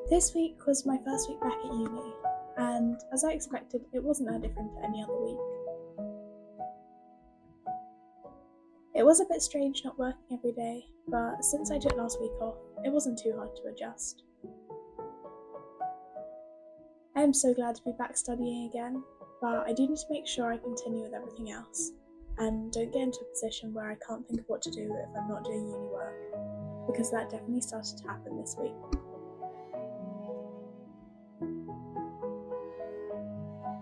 This week was my first week back at uni, and as I expected, it wasn't that different to any other week. It was a bit strange not working every day, but since I took last week off, it wasn't too hard to adjust. I am so glad to be back studying again, but I do need to make sure I continue with everything else, and don't get into a position where I can't think of what to do if I'm not doing uni work, because that definitely started to happen this week.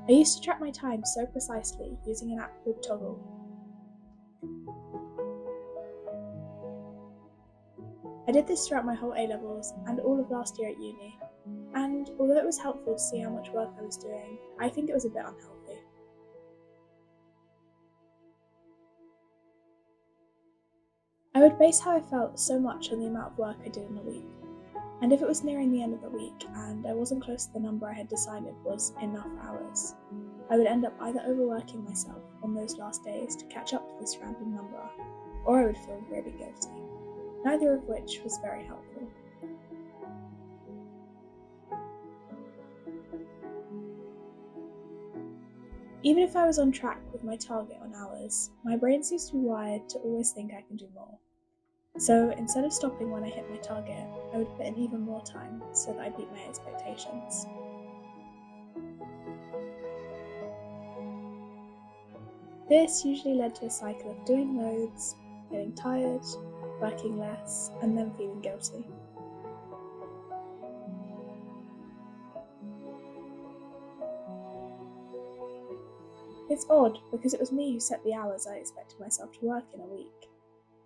I used to track my time so precisely using an app called Toggl. I did this throughout my whole A-levels and all of last year at uni, and although it was helpful to see how much work I was doing, I think it was a bit unhealthy. I would base how I felt so much on the amount of work I did in a week, and if it was nearing the end of the week and I wasn't close to the number I had decided was enough hours, I would end up either overworking myself on those last days to catch up to this random number, or I would feel really guilty, neither of which was very helpful. Even if I was on track with my target on hours, my brain seems to be wired to always think I can do more. So instead of stopping when I hit my target, I would put in even more time so that I beat my expectations. This usually led to a cycle of doing loads, getting tired, working less, and then feeling guilty. It's odd because it was me who set the hours I expected myself to work in a week,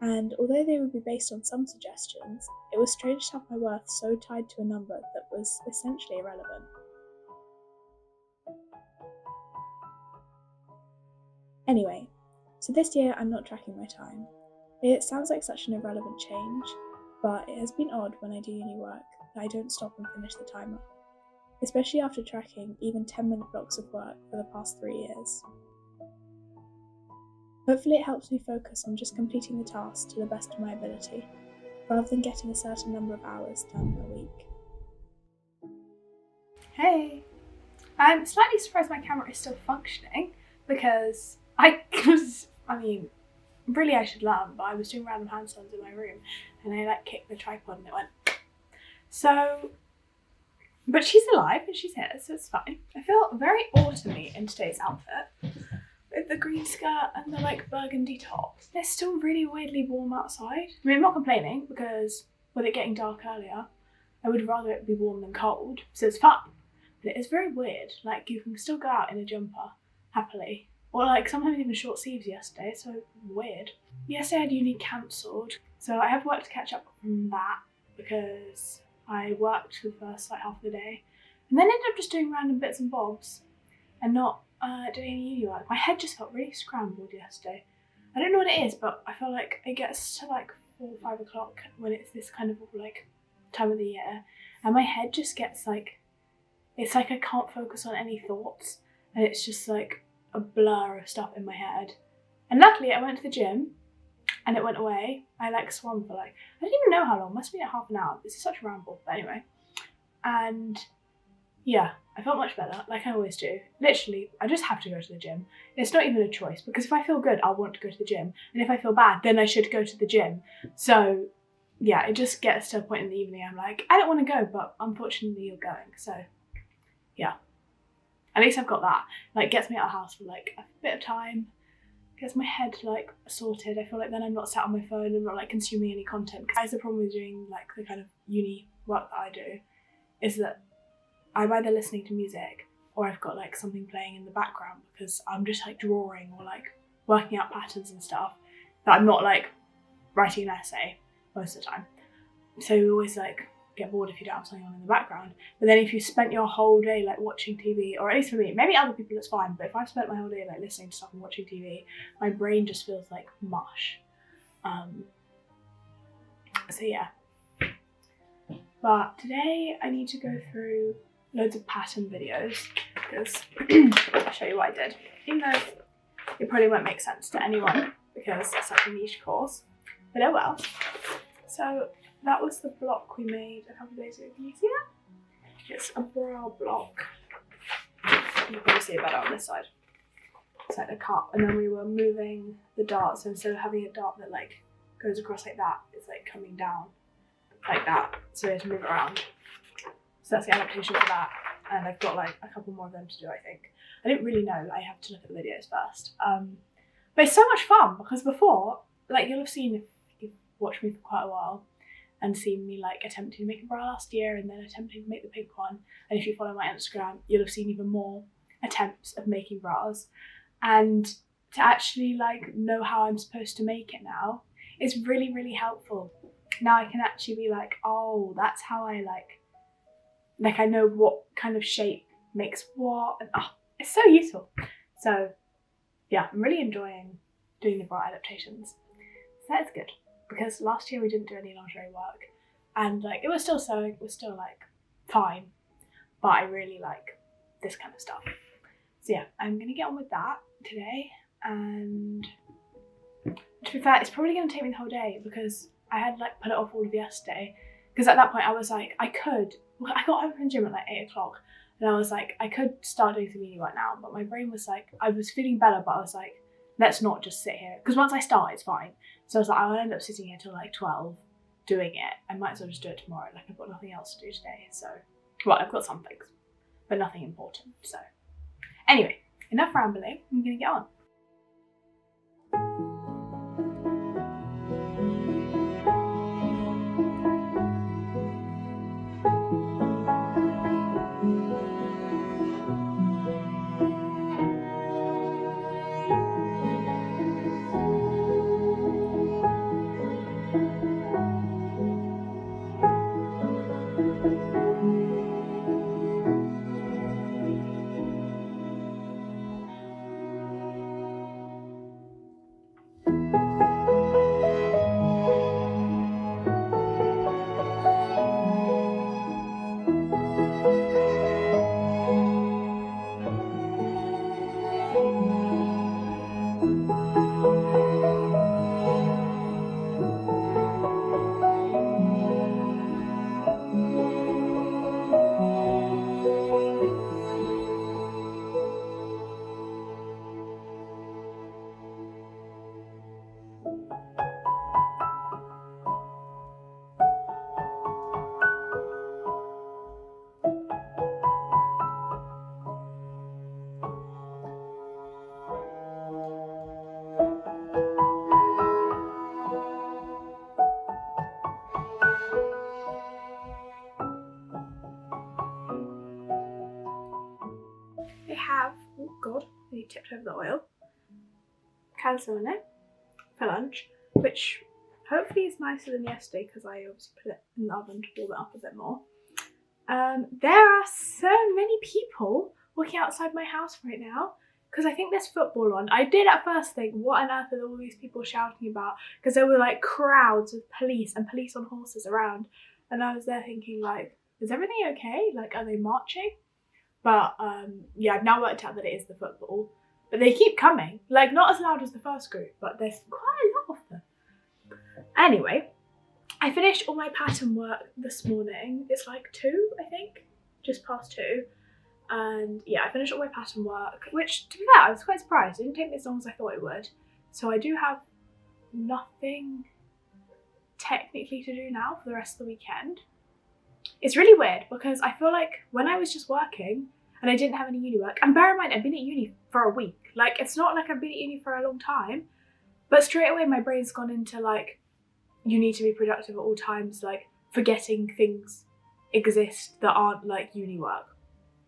and although they would be based on some suggestions, it was strange to have my worth so tied to a number that was essentially irrelevant. Anyway, so this year I'm not tracking my time. It sounds like such an irrelevant change, but it has been odd when I do uni work that I don't stop and finish the timer, especially after tracking even 10-minute blocks of work for the past 3 years. Hopefully it helps me focus on just completing the task to the best of my ability, rather than getting a certain number of hours done per week. Hey! I'm slightly surprised my camera is still functioning because really I should learn, but I was doing random handstands in my room and I kicked the tripod and it went. So, but she's alive and she's here, so it's fine. I feel very autumny in today's outfit with the green skirt and the burgundy top. It's still really weirdly warm outside. I mean, I'm not complaining because with it getting dark earlier, I would rather it be warm than cold, so it's fun. But it is very weird. You can still go out in a jumper happily. Or sometimes even short sleeves yesterday, so weird. Yesterday I had uni cancelled, so I have work to catch up from that because I worked for the first half of the day and then ended up just doing random bits and bobs and not doing any uni work. My head just felt really scrambled yesterday. I don't know what it is, but I feel like it gets to 4 or 5 o'clock when it's this kind of time of the year, and my head just gets it's I can't focus on any thoughts, and it's just a blur of stuff in my head. And luckily I went to the gym and it went away. I swam for I don't even know how long, must be half an hour. This is such a ramble, but anyway. And yeah, I felt much better, like I always do. Literally, I just have to go to the gym. It's not even a choice, because if I feel good, I'll want to go to the gym. And if I feel bad, then I should go to the gym. So yeah, it just gets to a point in the evening, I'm I don't want to go, but unfortunately you're going. So yeah, at least I've got that. Gets me out of the house for a bit of time, gets my head sorted. I feel then I'm not sat on my phone and not consuming any content. Because the problem with doing the kind of uni work that I do is that I'm either listening to music or I've got something playing in the background because I'm just drawing or working out patterns and stuff, that I'm not writing an essay most of the time. So you always get bored if you don't have something on in the background. But then if you spent your whole day watching TV, or at least for me, maybe other people it's fine, but if I've spent my whole day listening to stuff and watching TV, my brain just feels like mush. So yeah. But today I need to go through loads of pattern videos because I'll show you what I did. Even though it probably won't make sense to anyone because it's such a niche course, but oh well. So that was the block we made a couple of days ago. Can you see that? It's a bra block. You can probably see it better on this side. It's like a cup, and then we were moving the darts, so instead of having a dart that like goes across like that, it's like coming down like that, so we have to move it around. So that's the adaptation for that, and I've got like a couple more of them to do, I think. I didn't really know, I have to look at the videos first. But it's so much fun, because before, like you'll have seen, if you've watched me for quite a while, and seen me like attempting to make a bra last year and then attempting to make the pink one, and if you follow my Instagram, you'll have seen even more attempts of making bras. And to actually like know how I'm supposed to make it now is really, really helpful. Now I can actually be like, oh, that's how I like I know what kind of shape makes what, and it's so useful. So yeah, I'm really enjoying doing the bra adaptations. So that's good, because last year we didn't do any lingerie work, and like it was still sewing, it was still like fine, but I really like this kind of stuff. So yeah, I'm gonna get on with that today, and to be fair, it's probably gonna take me the whole day, because I had like put it off all of yesterday, because at that point I was like, I got home from the gym at like 8 o'clock, and I was like, I could start doing some uni right now, but my brain was like, I was feeling better, but I was like, let's not just sit here, because once I start it's fine. So I was like, I'll end up sitting here till like 12 doing it. I might as well just do it tomorrow, like I've got nothing else to do today. So, well, I've got some things, but nothing important. So anyway, enough rambling, I'm gonna get on. They have, oh god, they tipped over the oil, calzone for lunch, which hopefully is nicer than yesterday, because I obviously put it in the oven to warm it up a bit more. There are so many people walking outside my house right now, because I think there's football on. I did at first think, what on earth are all these people shouting about? Because there were like crowds of police and police on horses around, and I was there thinking like, is everything okay? Like, are they marching? But yeah, I've now worked out that it is the football. But they keep coming. Like, not as loud as the first group, but there's quite a lot of them. Anyway, I finished all my pattern work this morning. It's like 2, I think. Just past 2. And yeah, I finished all my pattern work, which, to be fair, I was quite surprised. It didn't take me as long as I thought it would. So I do have nothing technically to do now for the rest of the weekend. It's really weird, because I feel like when I was just working and I didn't have any uni work, and bear in mind I've been at uni for a week, like it's not like I've been at uni for a long time, but straight away my brain's gone into like, you need to be productive at all times, like forgetting things exist that aren't like uni work.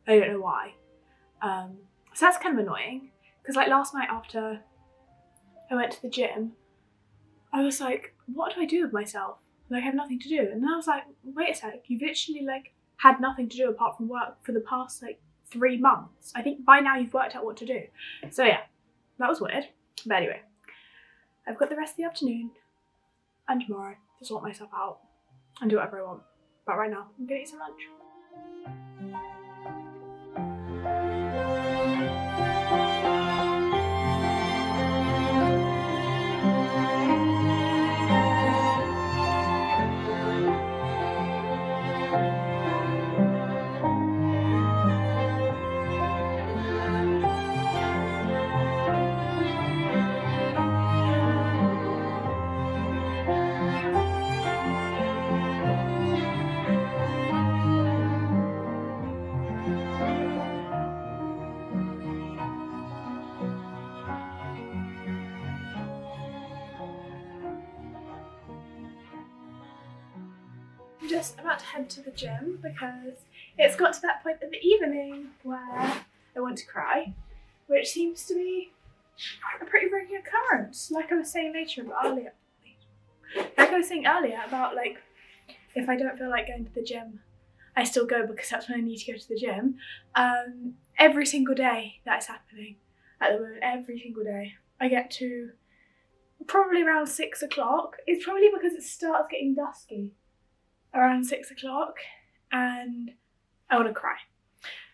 I don't know why. So that's kind of annoying, because like last night after I went to the gym, I was like, what do I do with myself? Like, I have nothing to do. And then I was like, wait a sec, you've literally like had nothing to do apart from work for the past like 3 months. I think by now you've worked out what to do. So yeah, that was weird. But anyway, I've got the rest of the afternoon and tomorrow to sort myself out and do whatever I want. But right now, I'm gonna eat some lunch. just about to head to the gym because it's got to that point of the evening where I want to cry, which seems to be a pretty regular occurrence. Like I was saying earlier about like if I don't feel like going to the gym, I still go because that's when I need to go to the gym. Every single day that is happening at the moment, every single day. I get to probably around 6 o'clock. It's probably because it starts getting dusky around 6 o'clock and I want to cry.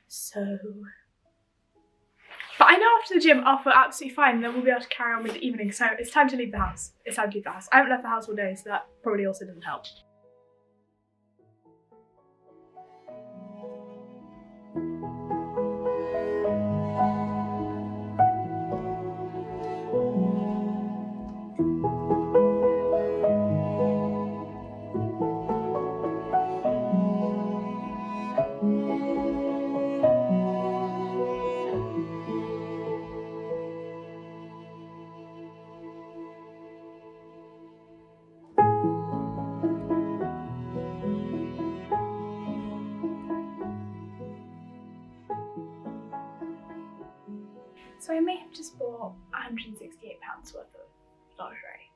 So, but I know after the gym I'll feel absolutely fine and then we'll be able to carry on with the evening. So it's time to leave the house. It's time to leave the house. I haven't left the house all day, so that probably also doesn't help. So I may have just bought £168 worth of lingerie.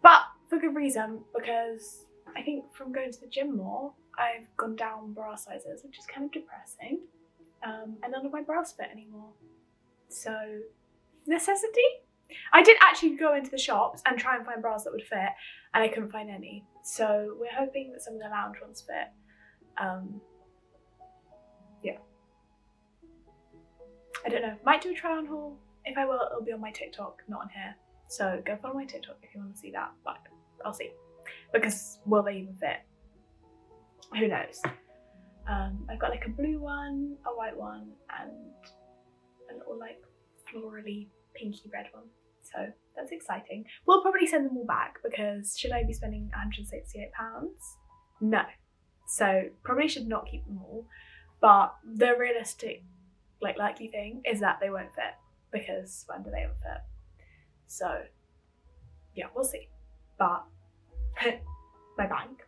But for good reason, because I think from going to the gym more, I've gone down bra sizes, which is kind of depressing. And none of my bras fit anymore. So, necessity? I did actually go into the shops and try and find bras that would fit, and I couldn't find any. So we're hoping that some of the lounge ones fit. Yeah. I don't know, might do a try on haul. If I will, it'll be on my TikTok, not on here. So go follow my TikTok if you want to see that, but I'll see. Because will they even fit? Who knows? I've got like a blue one, a white one, and a little like florally pinky red one. So that's exciting. We'll probably send them all back because should I be spending £168? No. So probably should not keep them all. But the realistic likely thing is that they won't fit because when do they ever fit? So yeah, we'll see. But my bank